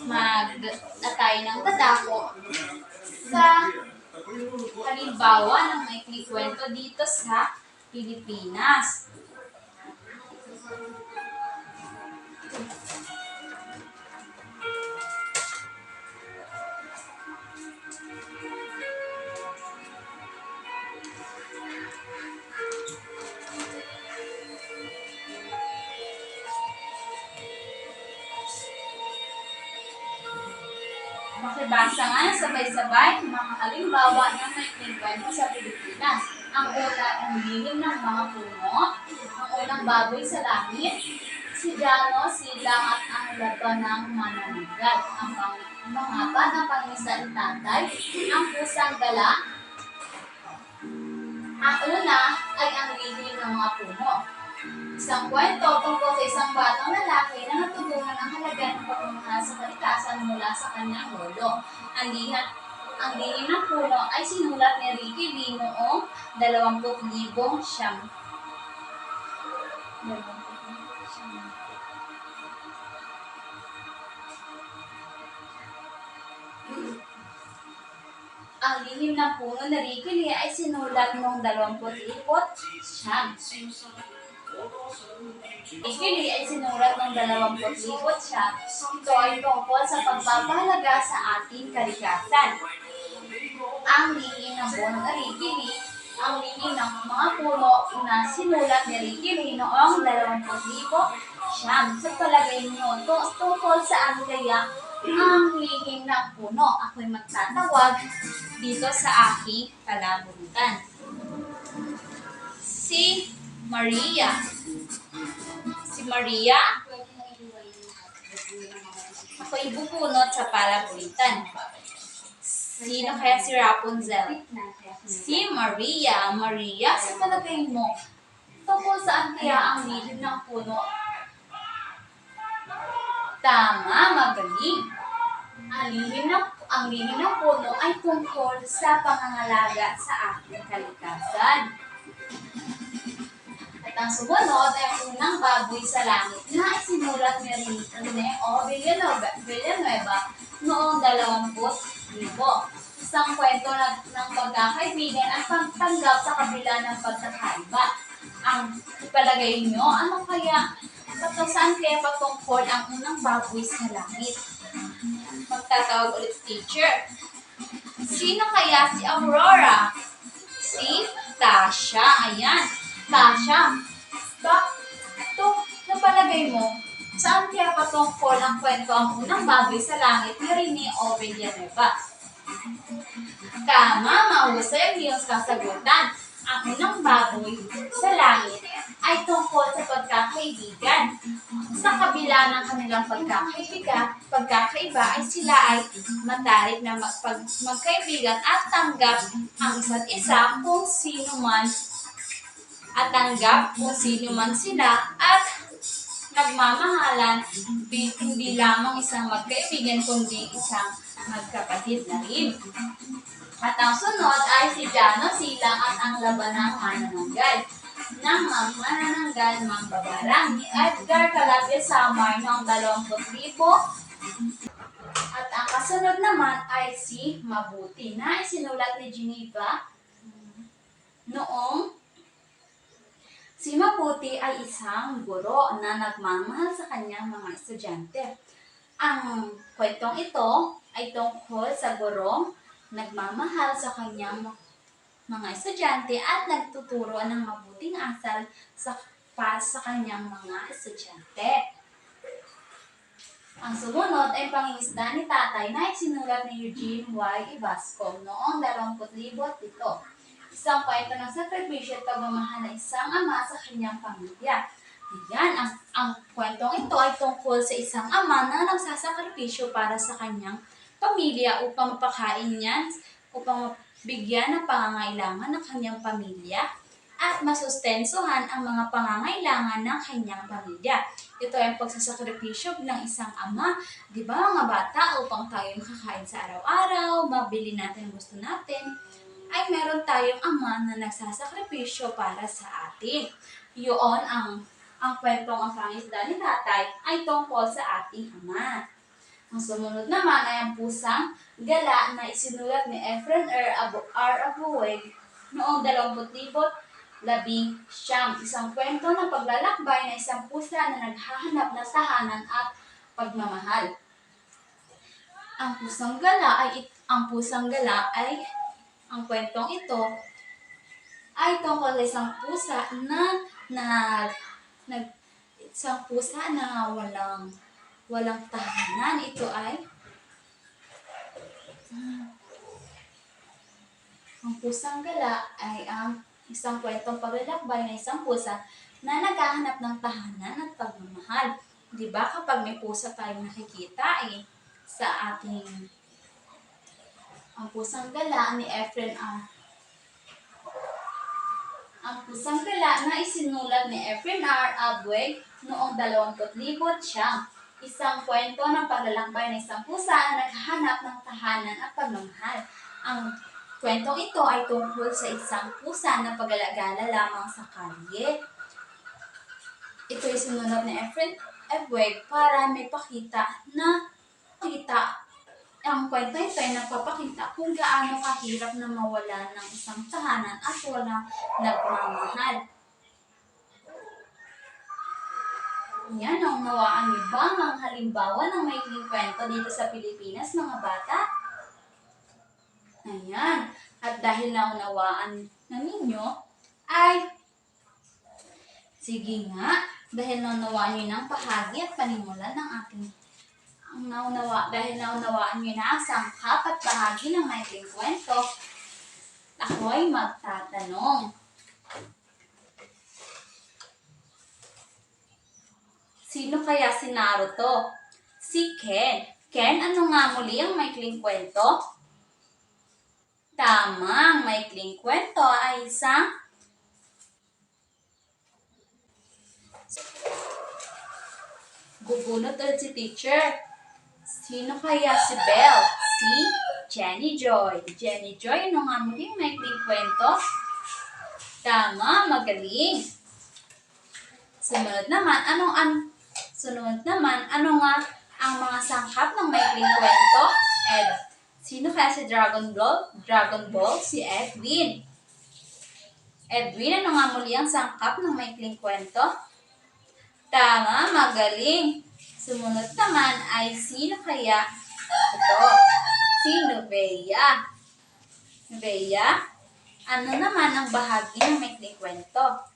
mag-atay ng dadako sa halimbawa ng maikling kwento dito sa Pilipinas. Makibasa nga sabay-sabay mga halimbawa ng maikling kwento sa Pilipinas. Ang una, ang lihim ng mga puno, ang unang baboy sa langit, si Jano, Silang at ang laban ng mananagat, ang pangapa ng pangingisda ng tatay, ang pusang gala. Ang una ay ang lihim ng mga puno. Isang kwento tungkol sa isang batang lalaki na natutunan ang halaga ng pagmamahal sa kalikasan mula sa kanyang lolo. Ang lihim ng puno ay sinulat ni Ricky Lee noong 20,000 siyam. Ang lihim ng puno ni Ricky Lee ay sinulat noong 20,000 siyam. Ricky Lee ay sinulat ng 20,000 siyam. Ito ay tungkol sa pagpapahalaga sa ating kalikasan. Ang lihim ng puno ni Ricky Lee, ang lihim ng mga puno na sinulat ni Ricky Lee noong 20,000 siyam. Sa palagay niyo, tungkol saan kaya ang lihim ng puno? Ako'y magtatawag dito sa aking palabutan. Si Maria. Si Maria, ako'y bubunot sa palabutan. Sino kaya si Rapunzel? Si Maria. Maria, sa palagay mo, tungkol saan kaya ang lihim ng puno? Tama, magaling. Ang lihim ng puno ay tungkol sa pangangalaga sa ating kalikasan. At ang sumunod ay ang unang baboy sa langit na isinulat ni Rene O. Villanueva noong 20,000. Isang kwento ng pagkakaibigan at pagtanggap sa kabila ng pagkakaiba. Ang ipalagay nyo, ano kaya, saan kaya patungkol ang unang baboy sa langit? Magtatawag ulit teacher. Sino kaya si Aurora? Si Tasha. Ayan. Tasha. Ito, napalagay mo, saan kaya patungkol ang kwento ang unang baboy sa langit ni Rene O. Villanueva? Tama, mahusay ang iyong kasagutan. Ang unang baboy sa langit ay tungkol sa pagkakaibigan. Sa kabila ng kanilang pagkakaiba ay sila ay matarik na magkaibigan at tanggap ang isa't isa kung sino man sila at nagmamahalan hindi lamang isang magkaibigan kundi isang magkapatid na rin. At ang sunod ay si Jano, Silang at ang laban ng manananggal. Ng manananggal, mambabarang ni Edgar Calabia Samar noong 20,000. At ang kasunod naman ay si Mabuti na isinulat ni Geneva noong si Mabuti ay isang guro na nagmamahal sa kanyang mga estudyante. Ang kwentong ito ay tungkol sa gurong nagmamahal sa kanyang mga estudyante at nagtuturo ng mabuting asal sa kanyang mga estudyante. Ang sumunod ay pangingisda ni tatay na isinulat ni Eugene Y. Ibascom noong 20,000. Isang kwento ng sakripisyo at pagmamahal ng isang ama sa kanyang pamilya. Ayan, ang kwentong ito ay tungkol sa isang ama na nagsasakripisyo para sa kanyang pamilya upang mapakain niya, upang bigyan ng pangangailangan ng kanyang pamilya at masustensuhan ang mga pangangailangan ng kanyang pamilya. Ito ay ang pagsasakripisyo ng isang ama, di ba mga bata, upang tayo makakain sa araw-araw, mabili natin ang gusto natin, ay meron tayong ama na nagsasakripisyo para sa atin. Yun ang ang kwentong Ang Pangisda ni Tatay ay tungkol sa ating ama. Ang sumunod naman ay ang Pusang Gala na isinulat ni Efren R. Abueg noong 2019. Isang kwento ng paglalakbay ng isang pusa na naghahanap ng tahanan at pagmamahal. Ang Pusang Gala ay ang kwentong ito ay tungkol sa isang pusa na walang tahanan. Ang Pusang Gala ay ang isang kwentong paglalakbay ng isang pusa na naghahanap ng tahanan at pagmamahal. Di ba kapag may pusa tayong nakikita sa ating Ang Pusang Gala ni Efren R. Ang Pusang Gala na isinulat ni Efren R. Abueg noong 2019. Isang kwento ng paglalakbay ng isang pusa na naghahanap ng tahanan at pagmamahal. Ang kwentong ito ay tungkol sa isang pusa na pag-alagala lamang sa kalye. Ito ay sinulat ni Efren Abueg para may ang kwento ito ay nagpapakita kung gaano kahirap na mawala ng isang tahanan at walang nagmamahal. Yan, naunawaan niyo ba ang halimbawa ng maikling kwento dito sa Pilipinas, mga bata? Ayan. At dahil naunawaan na ninyo, sige nga, dahil naunawaan niyo ng bahagi at panimulan ng ating dahil naunawaan niyo na ang sangkap at bahagi ng maikling kwento, ako'y magtatanong. Sino kaya si Naruto? Si Ken. Ken, ano nga muli ang maikling kwento? Tama, ang maikling kwento ay isang Bubunot ulit si teacher. Sino kaya si Belle? Si Jenny Joy. Jenny Joy, ano nga muli ang maikling kwento? Tama, magaling. Sunod naman, ano nga ang mga sangkap ng maikling kwento? Sino kaya si Dragon Ball? Si Edwin. Edwin, ano nga muli ang sangkap ng maikling kwento? Tama, magaling. Sumunod naman ay sino kaya? Ito, si Novea. Novea, ano naman ang bahagi ng maikling kwento?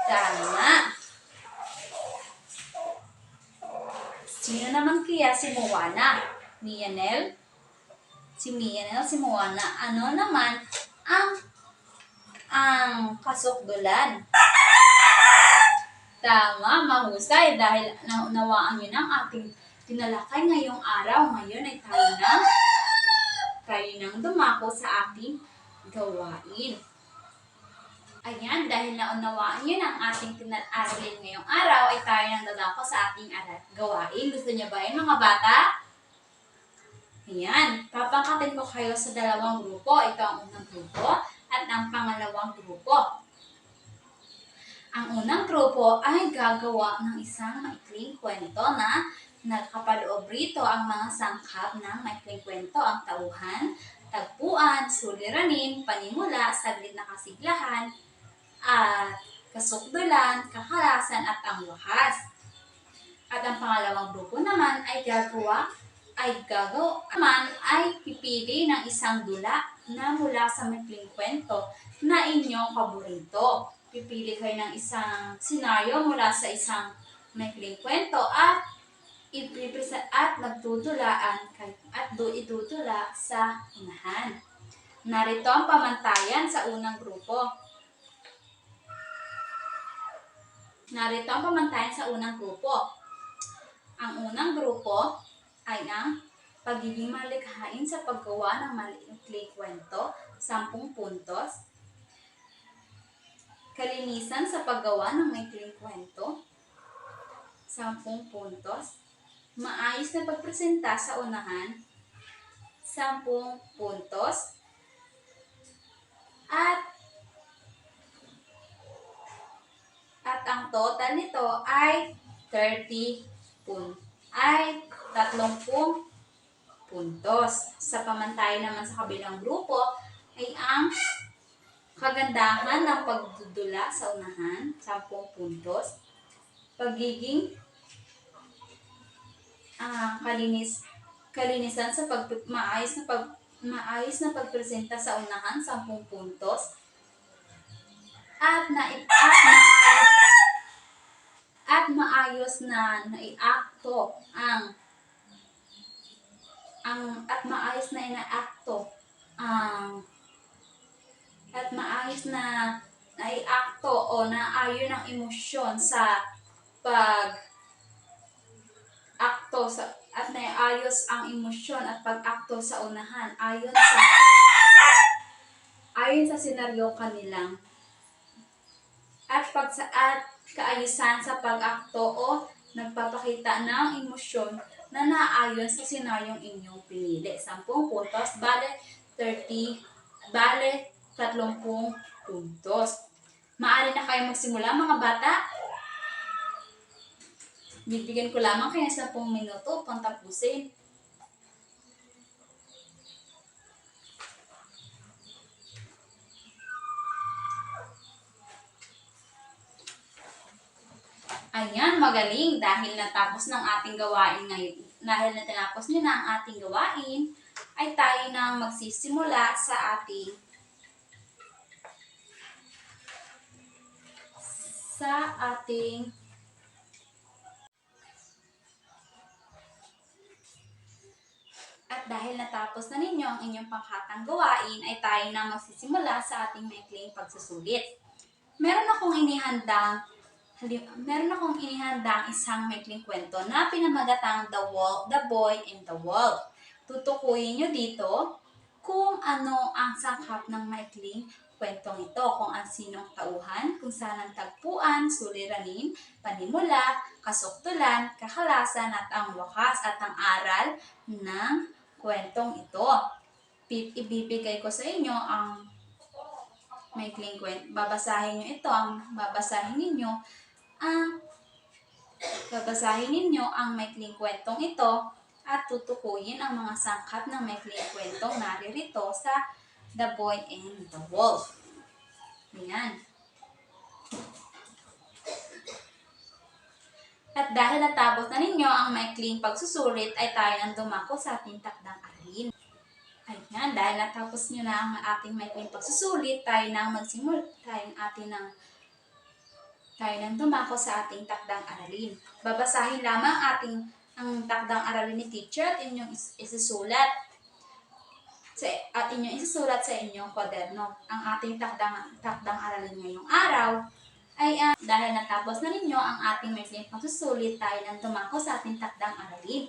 Tama. Sino naman kaya si Moana? Mianel? Si Mianel, si Moana. Ano naman ang kasukdulan? Tama, mahusay. Dahil naunawaan nyo ng ating tinalakay ngayong araw. Ngayon ay tayo nang dumako sa ating gawain. Ayan, dahil naunawaan nyo ng ating aralin ngayong araw, ay tayo nang dadako sa ating gawain. Gusto niyo ba yun, mga bata? Ayan, papangkatin ko kayo sa dalawang grupo. Ito ang unang grupo at ang pangalawang grupo. Ang unang grupo ay gagawa ng isang maikling kwento na nakapaloob rito ang mga sangkap ng maikling kwento, ang tauhan, tagpuan, suliranin, panimula, saglit na kasiglahan, kasukdulan, kakalasan at ang wakas. At ang pangalawang grupo naman ay pipili ng isang dula na mula sa maikling kwento na inyong paborito. Pipili kayo ng isang senaryo mula sa isang maikling kwento at itutula sa unahan. Narito ang pamantayan sa unang grupo. Ang unang grupo ay ang pagiging malikhain sa paggawa ng maikling kwento, 10 puntos. Kalinisan sa paggawa ng maikling kwento, 10 puntos. Maayos na pagpresenta sa unahan, 10 puntos. At ang total nito ay 30 puntos. Sa pamantayan naman sa kabilang grupo ay ang kagandahan ng pagdudula sa unahan, 10 puntos. Pagiging kalinisan sa maayos na pagpresenta sa unahan, 10 puntos. At maayos na naiakto o naayon ang emosyon sa pag-akto at naiayos ang emosyon at pag-akto sa unahan ayon sa senaryo kanilang at kaayusan sa pag-akto o nagpapakita ng emosyon na naayon sa senaryong inyong pinili. 10 puntos, bale 30 puntos. Maaari na kayo magsimula mga bata. Bibigyan ko lamang kayo ng 10 minuto upang tapusin. Ayan, magaling. Dahil natapos ng ating gawain ngayon, dahil natapos nyo na ang ating gawain, ay tayo nang magsisimula sa ating At dahil natapos na ninyo ang inyong panghatang gawain, ay tayo nang magsisimula sa ating maikling pagsusulit. Meron akong inihandang isang maikling kwento na pinamagatang The Boy and the Wolf. Tutukuyin nyo dito kung ano ang sangkap ng maikling kwentong ito, kung ang sinong tauhan, kung saan ang tagpuan, suliranin, panimula, kasuktulan, kakalasan at ang wakas at ang aral ng kwentong ito. Ibibigay ko sa inyo ang maikling kwento. Babasahin ninyo ang maikling kwentong ito at tutukuyin ang mga sangkap ng maikling kwentong naririto sa The Boy and the Wolf. Ayan. At dahil natapos na ninyo ang maikling pagsusulit, ay tayo nang dumako sa ating takdang aralin. Ayan, dahil natapos nyo na ang ating maikling pagsusulit, tayo nang dumako sa ating takdang aralin. Babasahin lamang ang takdang aralin ni teacher at inyong isusulat sa inyong kwaderno. Ang ating takdang aralin ngayong araw ay dahil natapos na ninyo ang ating maikling pagsusulit, tayo nang dumako sa ating takdang aralin.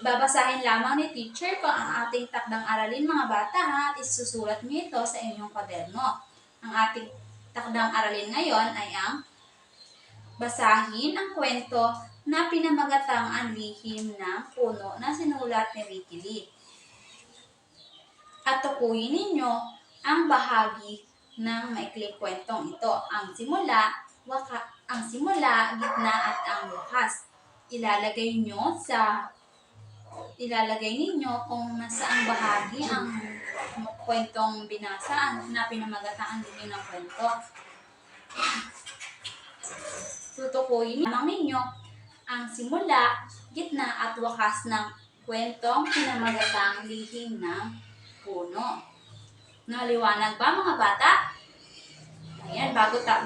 Babasahin lamang ni teacher ko ang ating takdang aralin mga bata at isusulat niyo ito sa inyong kwaderno. Ang ating takdang aralin ngayon ay ang basahin ang kwento na pinamagatang ang lihim ng puno na sinulat ni Ricky Lee. At tukuyin ninyo ang bahagi ng maikling kwentong ito, ang simula, gitna at ang wakas. Ilalagay ninyo kung nasaang bahagi ang kwentong binasa na pinamagatang ang lihim ng kwento. Tutukuyin lamang ninyo ang simula, gitna at wakas ng kwentong pinamagatang lihim ng puno. Naliwanag ba mga bata? Ayan, bago tayo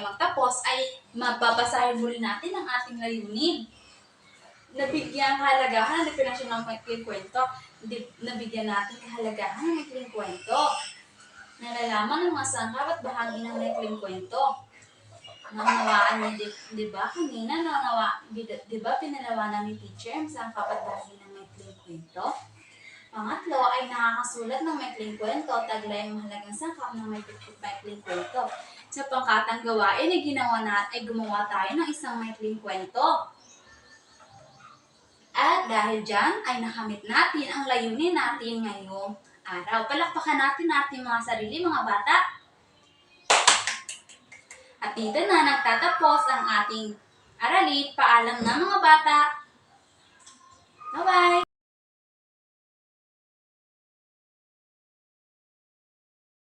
magtapos ay mababasahin muli natin ang ating layunin. Nabigyan kahalagahan ng definasyon ng maikling kwento. Nabigyan natin kahalagahan ng maikling kwento. Nalalaman ng mga sangkap at bahagi ng maikling kwento. Nanawaan niyo, di ba? Kanina, di ba pinalawanan ni teacher ang sangkap at bahagi ng maikling kwento? Pangatlo ay nakakasulat ng maikling kwento, taglay ang mahalagang sangkap ng maikling kwento. Sa pangkatang gawain ay gumawa tayo ng isang maikling kwento. At dahil dyan ay nakamit natin ang layunin natin ngayong araw. Palakpakan natin ating mga sarili, mga bata. At dito na nagtatapos ang ating aralin. Paalam na mga bata.